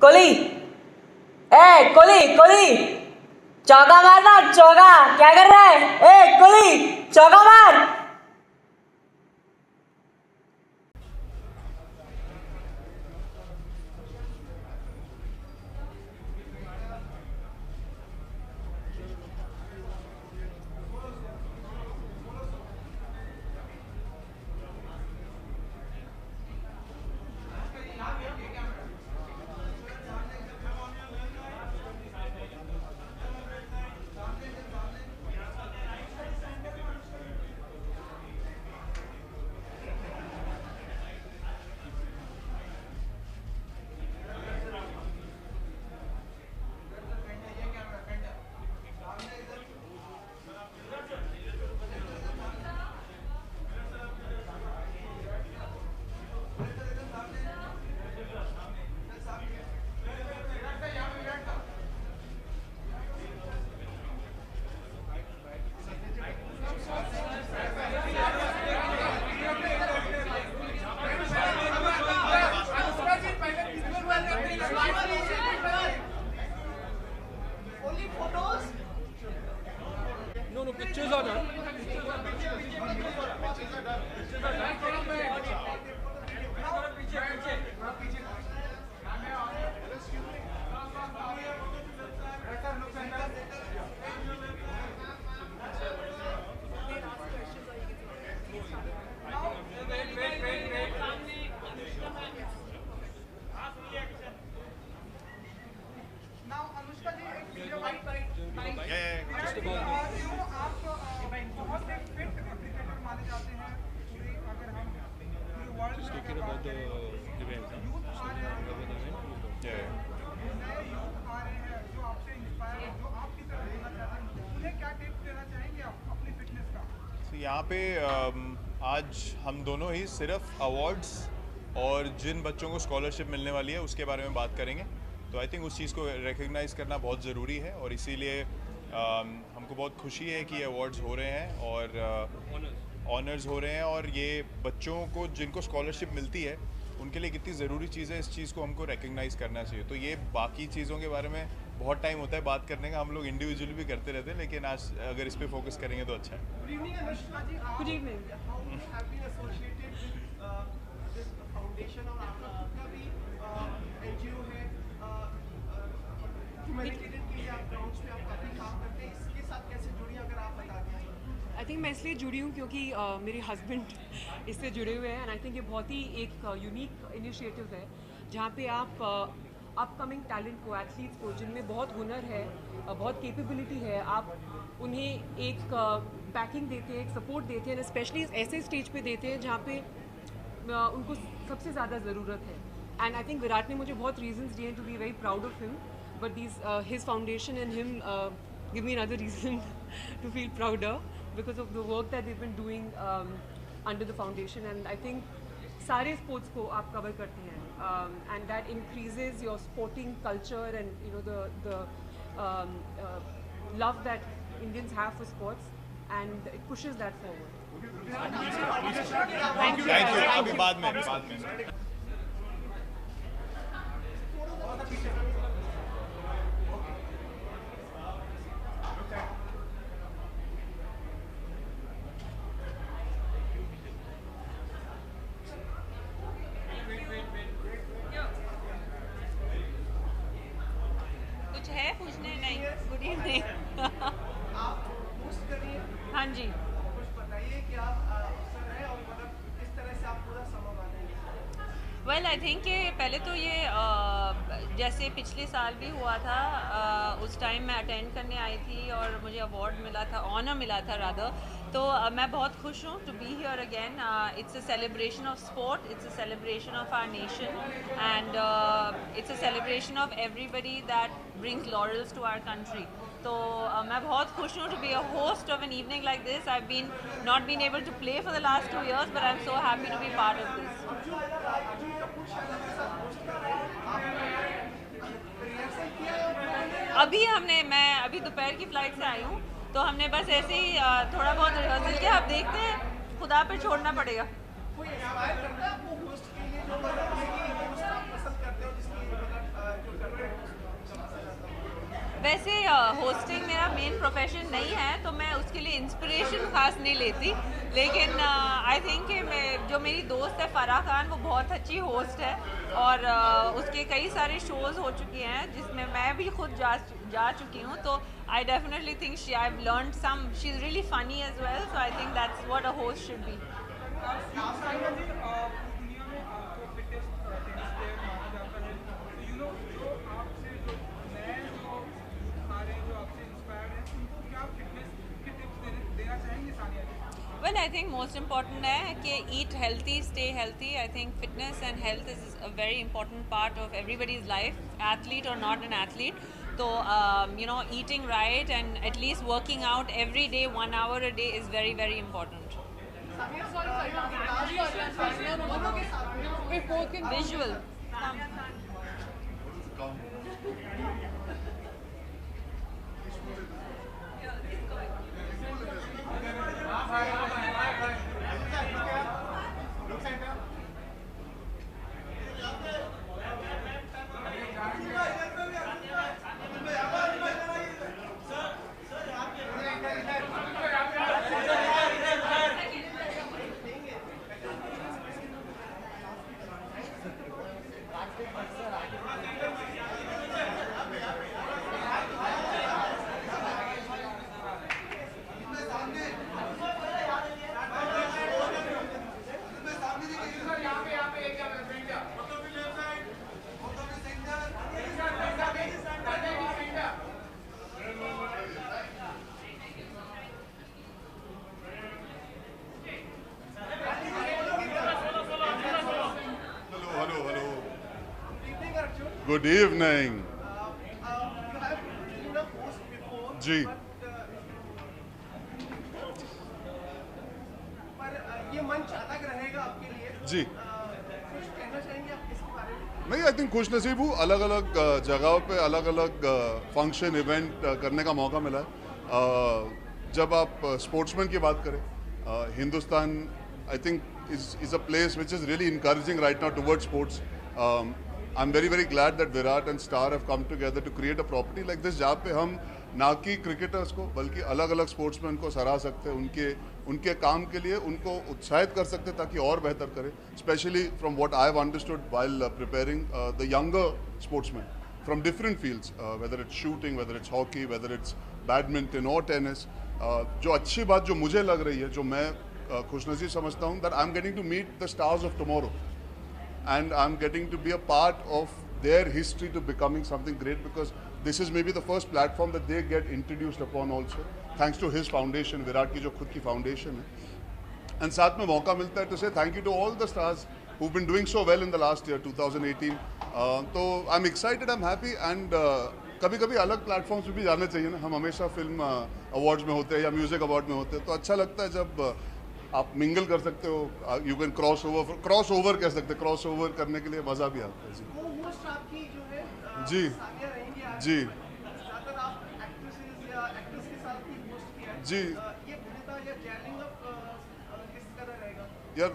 कोहली, ए कोहली कोहली, चौका मारना, चौका। क्या कर रहा है? ए कोहली, चौका मार। No, pictures are done. just about आप बहुत से फिट क्रिकेटर माने जाते हैं पूरे, अगर हम पूरे world Just talking about the event. Youth आ रहे हैं, नए यूथ आ रहे हैं जो आपसे इंस्पायर, जो आपकी तरह होना चाहते हैं, उन्हें क्या टिप्स देना चाहेंगे आप अपनी फिटनेस का? तो यहाँ पे आज हम दोनों ही सिर्फ अवार्ड्स और जिन बच्चों को स्कॉलरशिप मिलने वाली है उसके बारे में बात करेंगे। तो आई थिंक उस चीज़ को रिकग्नाइज़ करना बहुत ज़रूरी है और इसीलिए हमको बहुत खुशी है कि ये अवार्ड्स हो रहे हैं और ऑनर्स हो रहे हैं और ये बच्चों को जिनको स्कॉलरशिप मिलती है उनके लिए कितनी ज़रूरी चीज़ है, इस चीज़ को हमको रिकग्नाइज़ करना चाहिए। तो ये बाकी चीज़ों के बारे में बहुत टाइम होता है बात करने का, हम लोग इंडिविजुअली भी करते रहते हैं, लेकिन आज अगर इस पे फोकस करेंगे तो अच्छा है। Good evening Anushka ji, Good evening. how you have been associated with this foundation और आपका खुद का भी NGO है, humanitarian के लिए आप ग्राउंड्स पे आप काफ़ी काम करते हैं, इसके साथ कैसे जुड़ी अगर आप बता दें? आई थिंक मैं इसलिए जुड़ी हूँ क्योंकि मेरे हस्बैंड इससे जुड़े हुए हैं एंड आई थिंक ये बहुत ही एक यूनिक इनिशिएटिव है जहाँ पे आप अपकमिंग टैलेंट को, एथलीट्स को जिनमें बहुत हुनर है, बहुत कैपेबिलिटी है, आप उन्हें एक बैकिंग देते हैं, एक सपोर्ट देते हैं, स्पेशली ऐसे स्टेज पे देते हैं जहाँ पे उनको सबसे ज़्यादा ज़रूरत है। एंड आई थिंक विराट ने मुझे बहुत रीजंस दिए to be very proud of him, but this his foundation and him give me another reason to feel prouder because of the work that they've been doing under the foundation, and I think सारे sports को आप cover करते हैं and that increases your sporting culture and you know the love that Indians have for sports and it pushes that forward. Thank you. अभी बाद में कुछ है पूछने? नहीं। Good evening. आप पोस्ट करिए, हाँ जी। कुछ बताइए कि आप अफसर हैं और मतलब किस तरह से आप पूरा समय बांधेंगे? वेल आई थिंक कि पहले तो ये जैसे पिछले साल भी हुआ था, उस टाइम मैं अटेंड करने आई थी और मुझे अवार्ड मिला था, ऑनर मिला था रादर। तो मैं बहुत खुश हूँ to be here again. It's a celebration of sport, it's a celebration of our nation and it's a celebration of everybody that brings laurels to our country. तो मैं बहुत खुश हूँ to be a host of an evening like this. I been not been able to play for the last 2 years, but I'm so happy to be part of this. मैं अभी दोपहर की flight से आई हूँ, तो हमने बस ऐसे ही थोड़ा बहुत रिहर्सल किया। अब देखते हैं, खुदा पे छोड़ना पड़ेगा। कोई इंस्पायर करता है आपको होस्ट के लिए, जो मतलब है कि होस्ट आप पसंद करते हो, जिसकी मतलब जो वैसे होस्टिंग मेरा मेन प्रोफेशन नहीं है, तो मैं उसके लिए इंस्पिरेशन खास नहीं लेती, लेकिन आई थिंक कि जो मेरी दोस्त है फराह खान, वो बहुत अच्छी होस्ट है और उसके कई सारे शोज़ हो चुके हैं जिसमें मैं भी खुद जा चुकी हूँ, तो I definitely think I have learned some, she is really funny as well, so I think that's what a host should be. Saina ji, दुनिया में आपको फिटेस्ट टेनिस प्लेयर माना जाता है, तो यू नो जो आपसे जो नए जो आ रहे हैं, जो आपसे इंस्पायर्ड हैं, उनको क्या फिटनेस के टिप्स देना चाहेंगे सानिया जी? Well, I think most important है कि eat healthy, stay healthy. I think fitness and health is a very important part of everybody's life, athlete or not an athlete. So, you know, eating right and at least working out every day, 1 hour a day is very, very important. Visual. Good evening. You have been a host before, जी पर ये मंच अलग रहेगा आपके लिए, जी कुछ कहना चाहेंगे आप इसके बारे में? नहीं, आई थिंक खुश नसीब हूँ, अलग अलग जगहों पे अलग अलग फंक्शन इवेंट करने का मौका मिला है। जब आप स्पोर्ट्समैन की बात करें, Hindustan I think is a place which is really encouraging right now towards sports. I'm very very glad that Virat and Star have come together to create a property like this, जहाँ पे हम ना कि cricketers को बल्कि अलग अलग sportsman को सराह सकते हैं, उनके काम के लिए उनको उत्साहित कर सकते हैं ताकि और बेहतर करें। Specially from what I have understood while preparing the younger sportsman from different fields, whether it's shooting, whether it's hockey, whether it's badminton और टेनिस। जो अच्छी बात जो मुझे लग रही है, जो मैं खुशनसीब समझता हूँ, that I am getting to meet the stars of tomorrow and I'm getting to be a part of their history to becoming something great, because this is maybe the first platform that they get introduced upon also, thanks to his foundation, Virat की जो खुद की foundation है। And साथ में मौका मिलता है to say thank you to all the stars who've been doing so well in the last year 2018. तो I'm excited, I'm happy, and कभी कभी अलग प्लेटफॉर्म्स पे भी जाना चाहिए ना। हम हमेशा फिल्म अवार्ड्स में होते हैं या म्यूजिक अवार्ड में होते हैं, तो अच्छा लगता है जब आप मिंगल कर सकते हो, यू कैन क्रॉस ओवर कह सकते हैं, क्रॉस ओवर करने के लिए मज़ा भी आता है। जी वो होस्ट आपकी जो है जी सानिया रहेंगी आज, जी ज़्यादातर आप एक्ट्रेसेस या एक्ट्रेस के साथ ही होस्ट किया है, जी ये भिन्नता या जैलिंग अप किस तरह रहेगा? यार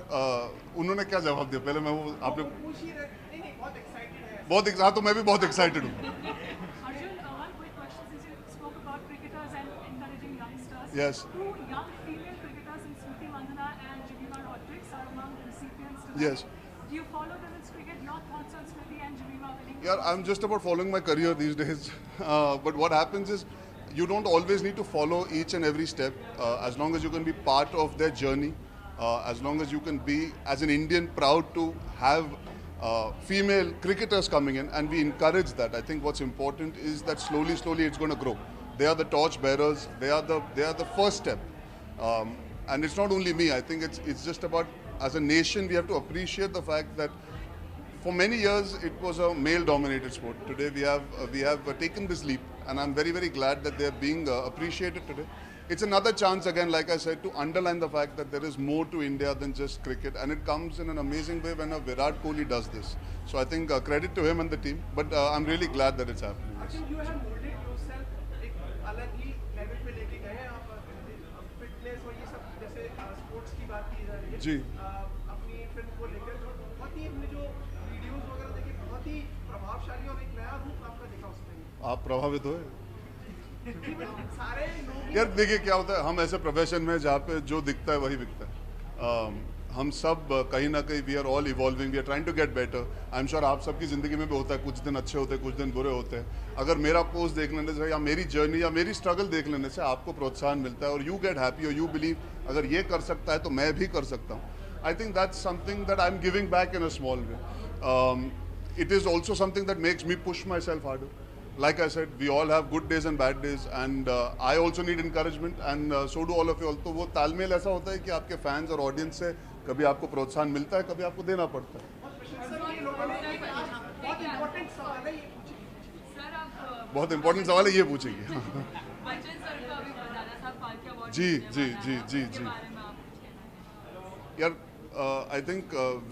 उन्होंने क्या जवाब दिया पहले, मैं वो आपने पूछ ही रहे, नहीं बहुत एक्साइटेड है। बहुत हाँ, तो मैं भी बहुत एक्साइटेड हूँ। Arjun, one quick question, since you spoke about cricketers and encouraging youngsters. Yes. Two young female cricketers in Smriti Mandhana and Jemima Rodrigues are among the recipients tonight. Yes. Do you follow women's cricket? Your thoughts on Smriti and Jemima winning? Yeah, I'm just about following my career these days. But what happens is, you don't always need to follow each and every step. As long as you can be part of their journey, as long as you can be, as an Indian, proud to have female cricketers coming in, and we encourage that. I think what's important is that slowly it's going to grow. They are the torch bearers. They are the first step. And it's not only me. I think it's just about, as a nation, we have to appreciate the fact that for many years it was a male-dominated sport. Today we have taken this leap, and I'm very very glad that they're being appreciated today. It's another chance again, like I said, to underline the fact that there is more to India than just cricket, and it comes in an amazing way when a Virat Kohli does this. So I think credit to him and the team. But I'm really glad that it's happening. I think you have molded yourself एक अलग ही level पे लेके गए हैं आप, fitness और ये सब, जैसे स्पोर्ट्स की बात की जा रही है जी। अपनी फिल्म को लेकर बहुत ही हमने जो वीडियोस वगैरह देखे, बहुत ही प्रभावशाली और एक नया रूप आपका दिखा उसमें। आप प्रभावित हुए? यार देखिए क्या होता है, हम ऐसे प्रोफेशन में जहाँ पे जो दिखता है वही बिकता है। हम सब कहीं ना कहीं we are all evolving, we are trying to get better. I am sure आप सबकी ज़िंदगी में भी होता है, कुछ दिन अच्छे होते हैं, कुछ दिन बुरे होते हैं। अगर मेरा पोस्ट देख लेने से या मेरी जर्नी या मेरी स्ट्रगल देख लेने से आपको प्रोत्साहन मिलता है और यू गेट हैप्पी और यू बिलीव अगर ये कर सकता है तो मैं भी कर सकता हूँ। आई think that's something that I am giving back in a small way. It is also something that makes me push myself harder. Like I said, we all have good days and bad days, and I also need encouragement, and so do all of you all. तो वो तालमेल ऐसा होता है कि आपके fans और audience से कभी आपको प्रोत्साहन मिलता है, कभी आपको देना पड़ता है। बहुत इंपॉर्टेंट सवाल है, ये पूछेंगे। जी जी जी जी जी यार, आई थिंक